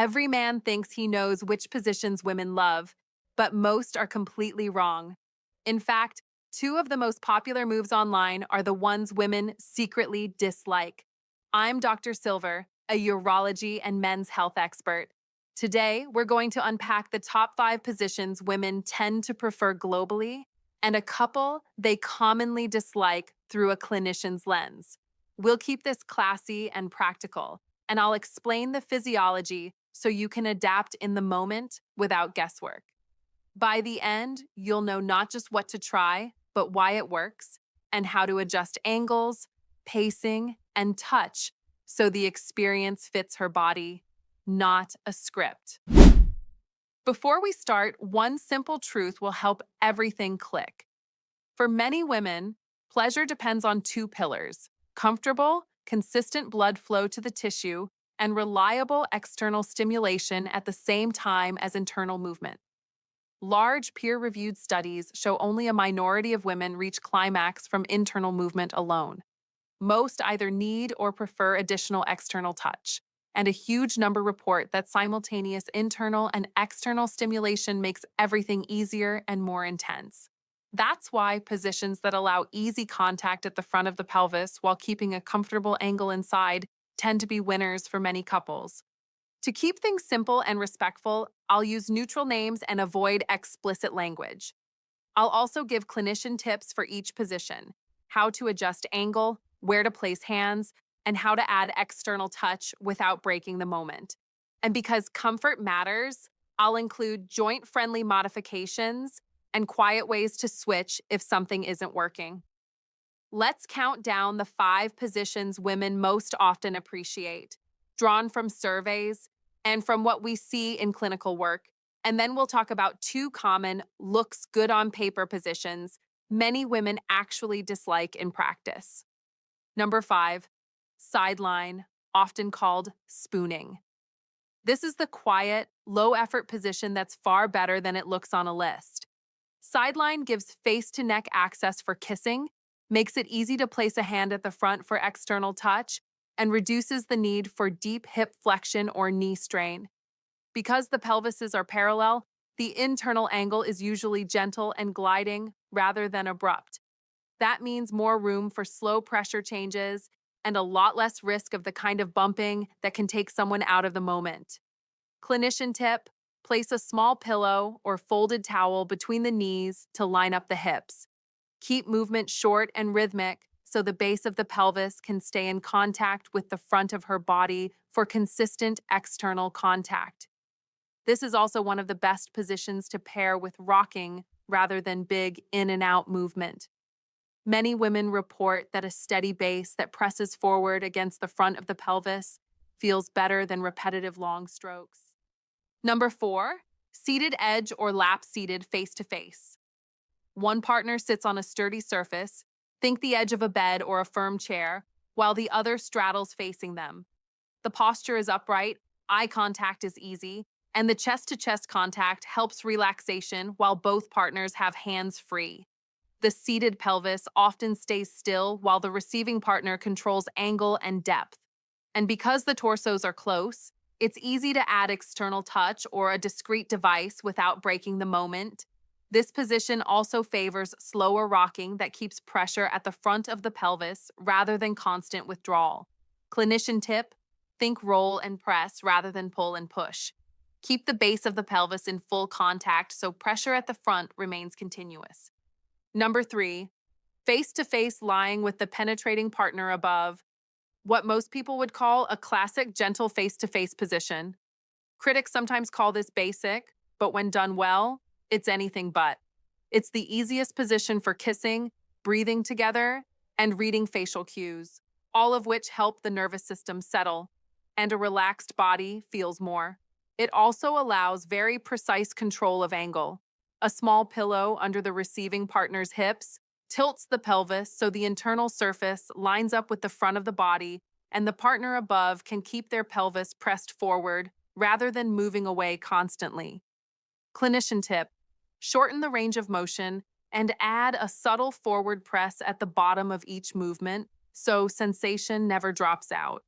Every man thinks he knows which positions women love, but most are completely wrong. In fact, two of the most popular moves online are the ones women secretly dislike. I'm Dr. Silver, a urology and men's health expert. Today, we're going to unpack the top 5 positions women tend to prefer globally and a couple they commonly dislike through a clinician's lens. We'll keep this classy and practical, and I'll explain the physiology so you can adapt in the moment without guesswork. By the end, you'll know not just what to try, but why it works and how to adjust angles, pacing, and touch so the experience fits her body, not a script. Before we start, one simple truth will help everything click. For many women, pleasure depends on two pillars: comfortable, consistent blood flow to the tissue, and reliable external stimulation at the same time as internal movement. Large peer-reviewed studies show only a minority of women reach climax from internal movement alone. Most either need or prefer additional external touch, and a huge number report that simultaneous internal and external stimulation makes everything easier and more intense. That's why positions that allow easy contact at the front of the pelvis while keeping a comfortable angle inside tend to be winners for many couples. To keep things simple and respectful, I'll use neutral names and avoid explicit language. I'll also give clinician tips for each position: how to adjust angle, where to place hands, and how to add external touch without breaking the moment. And because comfort matters, I'll include joint-friendly modifications and quiet ways to switch if something isn't working. Let's count down the 5 positions women most often appreciate, drawn from surveys and from what we see in clinical work. And then we'll talk about 2 common looks good on paper positions many women actually dislike in practice. Number 5, sideline, often called spooning. This is the quiet, low-effort position that's far better than it looks on a list. Sideline gives face-to-neck access for kissing, makes it easy to place a hand at the front for external touch, and reduces the need for deep hip flexion or knee strain. Because the pelvises are parallel, the internal angle is usually gentle and gliding rather than abrupt. That means more room for slow pressure changes and a lot less risk of the kind of bumping that can take someone out of the moment. Clinician tip: place a small pillow or folded towel between the knees to line up the hips. Keep movement short and rhythmic so the base of the pelvis can stay in contact with the front of her body for consistent external contact. This is also one of the best positions to pair with rocking rather than big in and out movement. Many women report that a steady base that presses forward against the front of the pelvis feels better than repetitive long strokes. Number 4, seated edge or lap seated face to face. One partner sits on a sturdy surface, think the edge of a bed or a firm chair, while the other straddles facing them. The posture is upright, eye contact is easy, and the chest-to-chest contact helps relaxation while both partners have hands free. The seated pelvis often stays still while the receiving partner controls angle and depth. And because the torsos are close, it's easy to add external touch or a discrete device without breaking the moment. This position also favors slower rocking that keeps pressure at the front of the pelvis rather than constant withdrawal. Clinician tip: think roll and press rather than pull and push. Keep the base of the pelvis in full contact so pressure at the front remains continuous. Number 3, face-to-face lying with the penetrating partner above. What most people would call a classic gentle face-to-face position. Critics sometimes call this basic, but when done well, it's anything but. It's the easiest position for kissing, breathing together, and reading facial cues, all of which help the nervous system settle, and a relaxed body feels more. It also allows very precise control of angle. A small pillow under the receiving partner's hips tilts the pelvis so the internal surface lines up with the front of the body, and the partner above can keep their pelvis pressed forward rather than moving away constantly. Clinician tip: shorten the range of motion and add a subtle forward press at the bottom of each movement so sensation never drops out.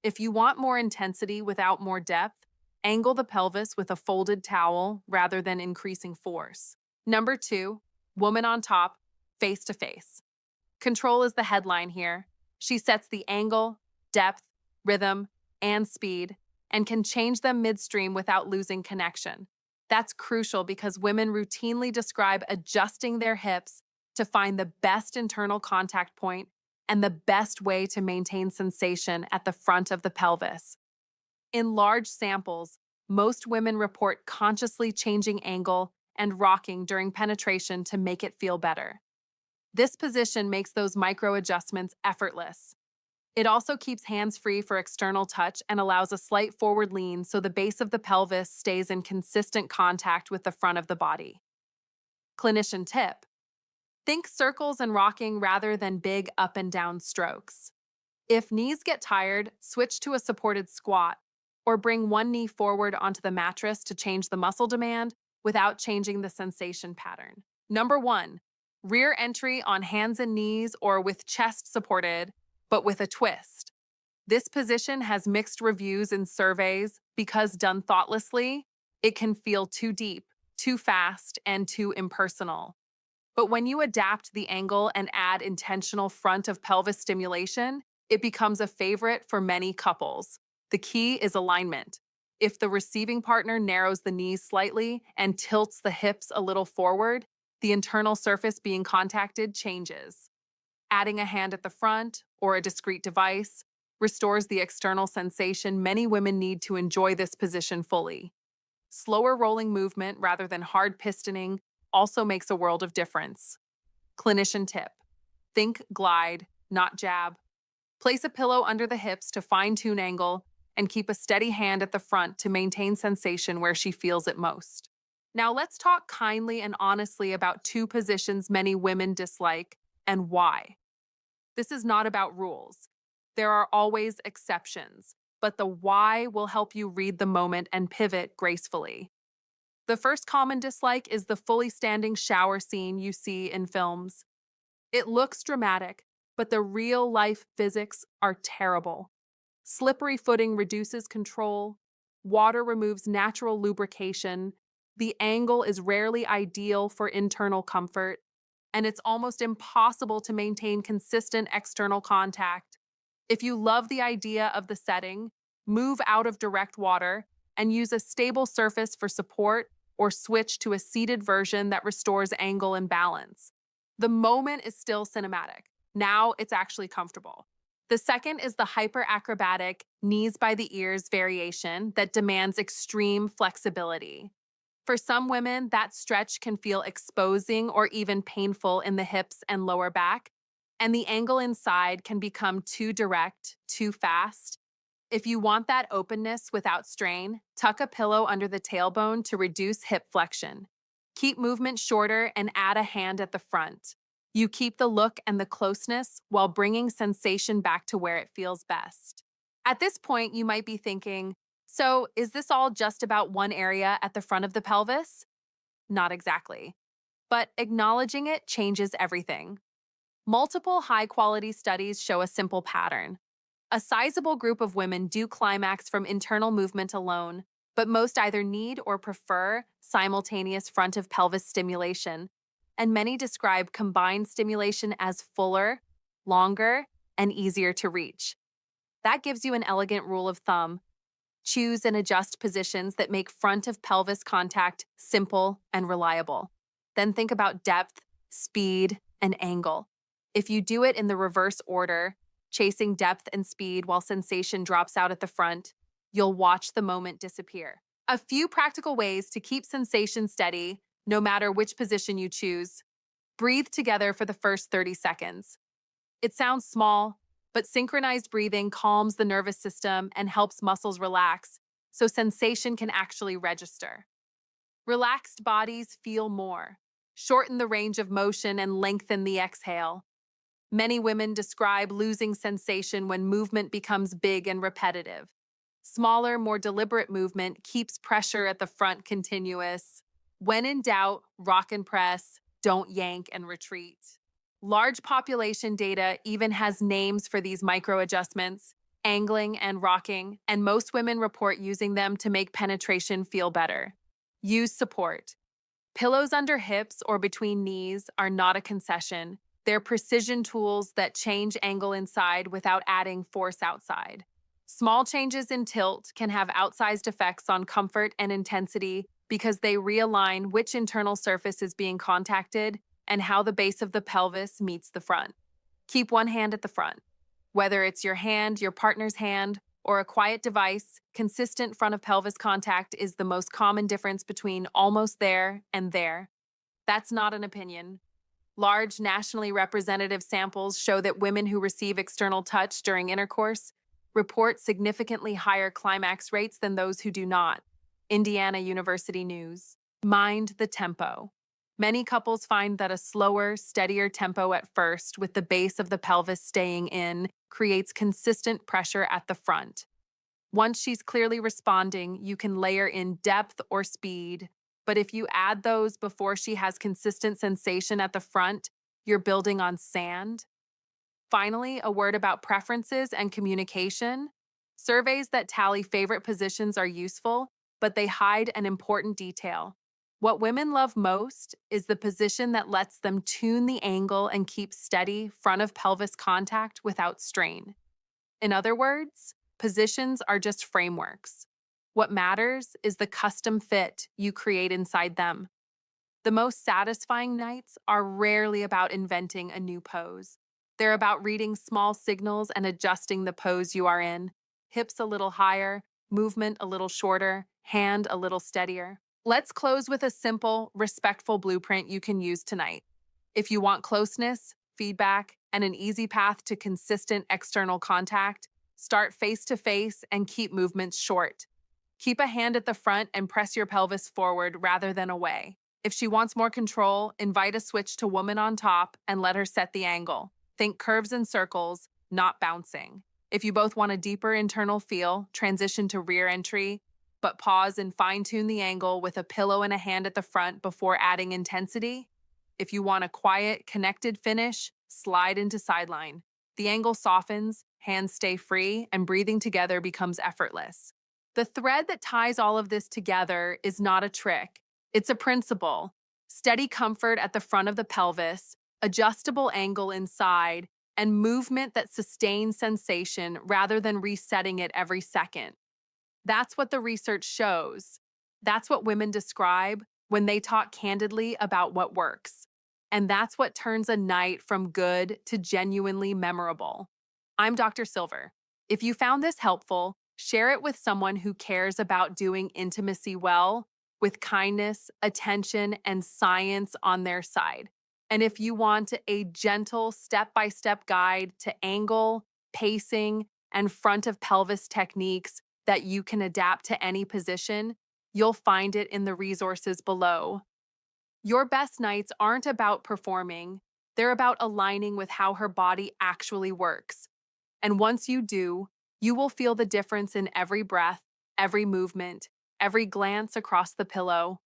If you want more intensity without more depth, Angle the pelvis with a folded towel rather than increasing force. Number 2, woman on top, face to face. Control is the headline here. She sets the angle, depth, rhythm, and speed, and can change them midstream without losing connection. That's crucial because women routinely describe adjusting their hips to find the best internal contact point and the best way to maintain sensation at the front of the pelvis. In large samples, most women report consciously changing angle and rocking during penetration to make it feel better. This position makes those micro adjustments effortless. It also keeps hands free for external touch and allows a slight forward lean so the base of the pelvis stays in consistent contact with the front of the body. Clinician tip: think circles and rocking rather than big up and down strokes. If knees get tired, switch to a supported squat or bring one knee forward onto the mattress to change the muscle demand without changing the sensation pattern. Number 1, rear entry on hands and knees or with chest supported, but with a twist. This position has mixed reviews in surveys because done thoughtlessly, it can feel too deep, too fast, and too impersonal. But when you adapt the angle and add intentional front of pelvis stimulation, it becomes a favorite for many couples. The key is alignment. If the receiving partner narrows the knees slightly and tilts the hips a little forward, the internal surface being contacted changes. Adding a hand at the front or a discrete device restores the external sensation many women need to enjoy this position fully. Slower rolling movement rather than hard pistoning also makes a world of difference. Clinician tip: think glide, not jab. Place a pillow under the hips to fine-tune angle and keep a steady hand at the front to maintain sensation where she feels it most. Now let's talk kindly and honestly about 2 positions many women dislike and why. This is not about rules. There are always exceptions, but the why will help you read the moment and pivot gracefully. The first common dislike is the fully standing shower scene you see in films. It looks dramatic, but the real life physics are terrible. Slippery footing reduces control, water removes natural lubrication, the angle is rarely ideal for internal comfort, and it's almost impossible to maintain consistent external contact. If you love the idea of the setting, move out of direct water and use a stable surface for support or switch to a seated version that restores angle and balance. The moment is still cinematic. Now it's actually comfortable. The second is the hyper-acrobatic knees by the ears variation that demands extreme flexibility. For some women, that stretch can feel exposing or even painful in the hips and lower back, and the angle inside can become too direct, too fast. If you want that openness without strain, tuck a pillow under the tailbone to reduce hip flexion. Keep movement shorter and add a hand at the front. You keep the look and the closeness while bringing sensation back to where it feels best. At this point, you might be thinking, so is this all just about one area at the front of the pelvis? Not exactly. But acknowledging it changes everything. Multiple high-quality studies show a simple pattern. A sizable group of women do climax from internal movement alone, but most either need or prefer simultaneous front of pelvis stimulation, and many describe combined stimulation as fuller, longer, and easier to reach. That gives you an elegant rule of thumb. Choose and adjust positions that make front of pelvis contact simple and reliable. Then think about depth, speed, and angle. If you do it in the reverse order, chasing depth and speed while sensation drops out at the front, you'll watch the moment disappear. A few practical ways to keep sensation steady, no matter which position you choose. Breathe together for the first 30 seconds. It sounds small, but synchronized breathing calms the nervous system and helps muscles relax, so sensation can actually register. Relaxed bodies feel more. Shorten the range of motion and lengthen the exhale. Many women describe losing sensation when movement becomes big and repetitive. Smaller, more deliberate movement keeps pressure at the front continuous. When in doubt, rock and press, don't yank and retreat. Large population data even has names for these micro adjustments. angling, and rocking, and most women report using them to make penetration feel better. Use support. Pillows under hips or between knees are not a concession. They're precision tools that change angle inside without adding force outside. Small changes in tilt can have outsized effects on comfort and intensity because they realign which internal surface is being contacted and how the base of the pelvis meets the front. Keep one hand at the front. Whether it's your hand, your partner's hand, or a quiet device, consistent front of pelvis contact is the most common difference between almost there and there. That's not an opinion. Large, nationally representative samples show that women who receive external touch during intercourse report significantly higher climax rates than those who do not. Indiana University News. Mind the tempo. Many couples find that a slower, steadier tempo at first, with the base of the pelvis staying in, creates consistent pressure at the front. Once she's clearly responding, you can layer in depth or speed. But if you add those before she has consistent sensation at the front, you're building on sand. Finally, a word about preferences and communication. Surveys that tally favorite positions are useful, but they hide an important detail. What women love most is the position that lets them tune the angle and keep steady front of pelvis contact without strain. In other words, positions are just frameworks. What matters is the custom fit you create inside them. The most satisfying nights are rarely about inventing a new pose. They're about reading small signals and adjusting the pose you are in. Hips a little higher, movement a little shorter, hand a little steadier. Let's close with a simple, respectful blueprint you can use tonight. If you want closeness, feedback, and an easy path to consistent external contact, start face to face and keep movements short. Keep a hand at the front and press your pelvis forward rather than away. If she wants more control, invite a switch to woman on top and let her set the angle. Think curves and circles, not bouncing. If you both want a deeper internal feel, transition to rear entry, but pause and fine-tune the angle with a pillow and a hand at the front before adding intensity. If you want a quiet, connected finish, slide into sideline. The angle softens, hands stay free, and breathing together becomes effortless. The thread that ties all of this together is not a trick. It's a principle. Steady comfort at the front of the pelvis, adjustable angle inside, and movement that sustains sensation rather than resetting it every second. That's what the research shows. That's what women describe when they talk candidly about what works. And that's what turns a night from good to genuinely memorable. I'm Dr. Silver. If you found this helpful, share it with someone who cares about doing intimacy well, with kindness, attention, and science on their side. And if you want a gentle step-by-step guide to angle, pacing, and front of pelvis techniques that you can adapt to any position, you'll find it in the resources below. Your best nights aren't about performing, they're about aligning with how her body actually works. And once you do, you will feel the difference in every breath, every movement, every glance across the pillow.